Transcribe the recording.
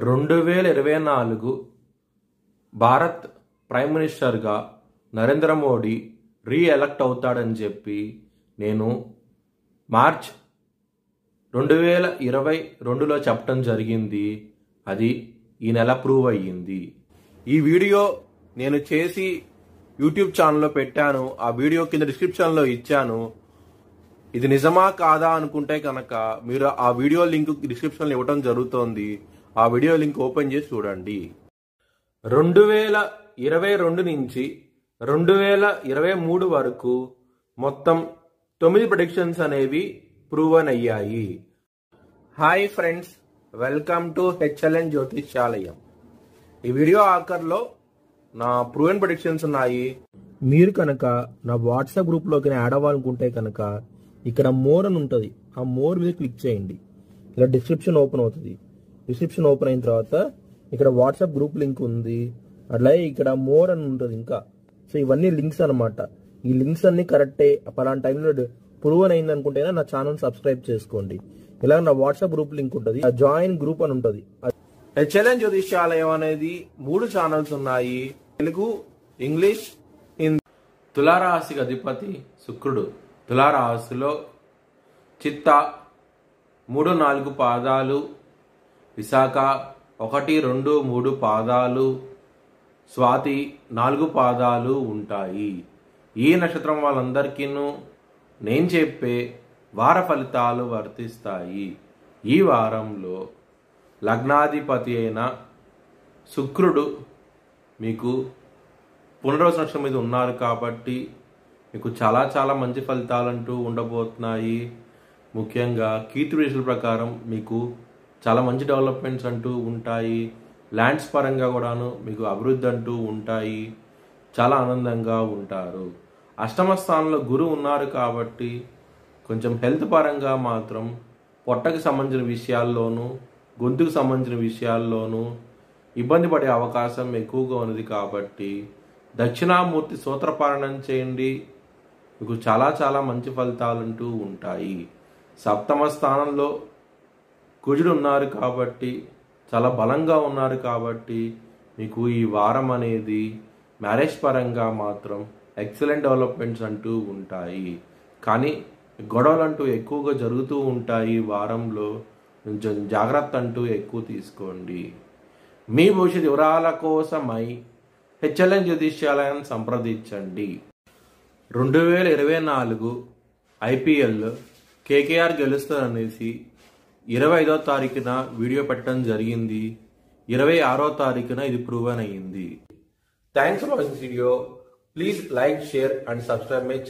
2024 Bharat prime మినిస్టర్గా నరేంద్ర మోడీ రీఎలక్ట్ అవుతాడని చెప్పి నేను మార్చ్ 2022లో చెప్పడం జరిగింది. అది ఈ నెల ప్రూవ్ అయ్యింది. ఈ వీడియో నేను చేసి యూట్యూబ్ ఛానల్లో పెట్టాను. ఆ వీడియో కింద డిస్క్రిప్షన్లో ఇచ్చాను. ఇది నిజమా కాదా అనుకుంటే కనుక మీరు ఆ వీడియో లింక్ డిస్క్రిప్షన్లో ఇవ్వడం జరుగుతోంది. ఆ వీడియో లింక్ ఓపెన్ చేసి చూడండి. 2022 నుంచి 2023 వరకు మొత్తం 9 ప్రెడిక్షన్స్ అనేవి ప్రూవన్ అయ్యాయి. Hi friends, welcome to HLN జ్యోతిష్యాలయం. ఈ వీడియో ఆఖర్లో నా ప్రూవన్ ప్రెడిక్షన్స్ ఉన్నాయి. మీరు కనుక నా వాట్సాప్ గ్రూప్లోకి యాడ్ అవ్వాలనుకుంటే కనుక ఇక్కడ మోర్ అని ఉంటుంది. ఆ మోర్ మీద క్లిక్ చేయండి. ఇలా డిస్క్రిప్షన్ ఓపెన్ అవుతుంది. డిస్క్రిప్షన్ ఓపెన్ అయిన తర్వాత ఇక్కడ వాట్సాప్ గ్రూప్ లింక్ ఉంది. అట్లాగే ఇక్కడ మోర్ అని ఉంటుంది ఇంకా. సో ఇవన్నీ లింక్స్ అనమాట. ఈ లింక్స్ అన్ని కరెక్టే. పలానా టైంలో ప్రూవన్ అయింది అనుకుంటేనే నా ఛానల్ సబ్స్క్రైబ్ చేసుకోండి. ఇలా నా వాట్సాప్ గ్రూప్ లింక్ ఉంటుంది. జాయిన్ గ్రూప్ అని ఉంటుంది. హెచ్ఎల్ఎన్ జ్యోతిష్యాలయం అనేది 3 ఛానల్స్ ఉన్నాయి. తెలుగు, ఇంగ్లీష్, హిందీ. తులారాశికి అధిపతి శుక్రుడు. తులారాశిలో చిత్త 3-4 పాదాలు, విశాఖ 1-2-3 పాదాలు, స్వాతి 4 పాదాలు ఉంటాయి. ఈ నక్షత్రం వాళ్ళందరికీ నేను చెప్పే వార ఫలితాలు వర్తిస్తాయి. ఈ వారంలో లగ్నాధిపతి అయిన శుక్రుడు మీకు పునర్వసు నక్షత్రం మీద ఉన్నారు కాబట్టి మీకు చాలా మంచి ఫలితాలంటూ ఉండబోతున్నాయి. ముఖ్యంగా కీర్తి ప్రతిష్టల ప్రకారం మీకు చాలా మంచి డెవలప్మెంట్స్ అంటూ ఉంటాయి. ల్యాండ్స్ పరంగా కూడాను మీకు అభివృద్ధి అంటూ ఉంటాయి. చాలా ఆనందంగా ఉంటారు. అష్టమ స్థానంలో గురువు ఉన్నారు కాబట్టి కొంచెం హెల్త్ పరంగా మాత్రం పొట్టకు సంబంధించిన విషయాల్లోనూ గొంతుకు సంబంధించిన విషయాల్లోనూ ఇబ్బంది పడే అవకాశం ఎక్కువగా ఉన్నది కాబట్టి దక్షిణామూర్తి సూత్రపాలనం చేయండి. మీకు చాలా మంచి ఫలితాలంటూ ఉంటాయి. సప్తమ స్థానంలో కుజుడు ఉన్నారు కాబట్టి చాలా బలంగా ఉన్నారు కాబట్టి మీకు ఈ వారం అనేది మ్యారేజ్ పరంగా మాత్రం ఎక్సలెంట్ డెవలప్మెంట్స్ అంటూ ఉంటాయి. కానీ గొడవలు అంటూ ఎక్కువగా జరుగుతూ ఉంటాయి. వారంలో కొంచెం జాగ్రత్త అంటూ ఎక్కువ తీసుకోండి. మీ భవిష్యత్ వివరాల కోసమై హెచ్ఎల్ఎన్ జ్యోతిష్యాలయాన్ని సంప్రదించండి. 2024 ఐపీఎల్ కేకేఆర్ గెలుస్తారనేసి 25వ తారీఖున వీడియో పెట్టడం జరిగింది. 26వ తారీఖున ఇది ప్రూవన్ అయ్యింది. Thanks for watching video. Please like, share and subscribe my channel.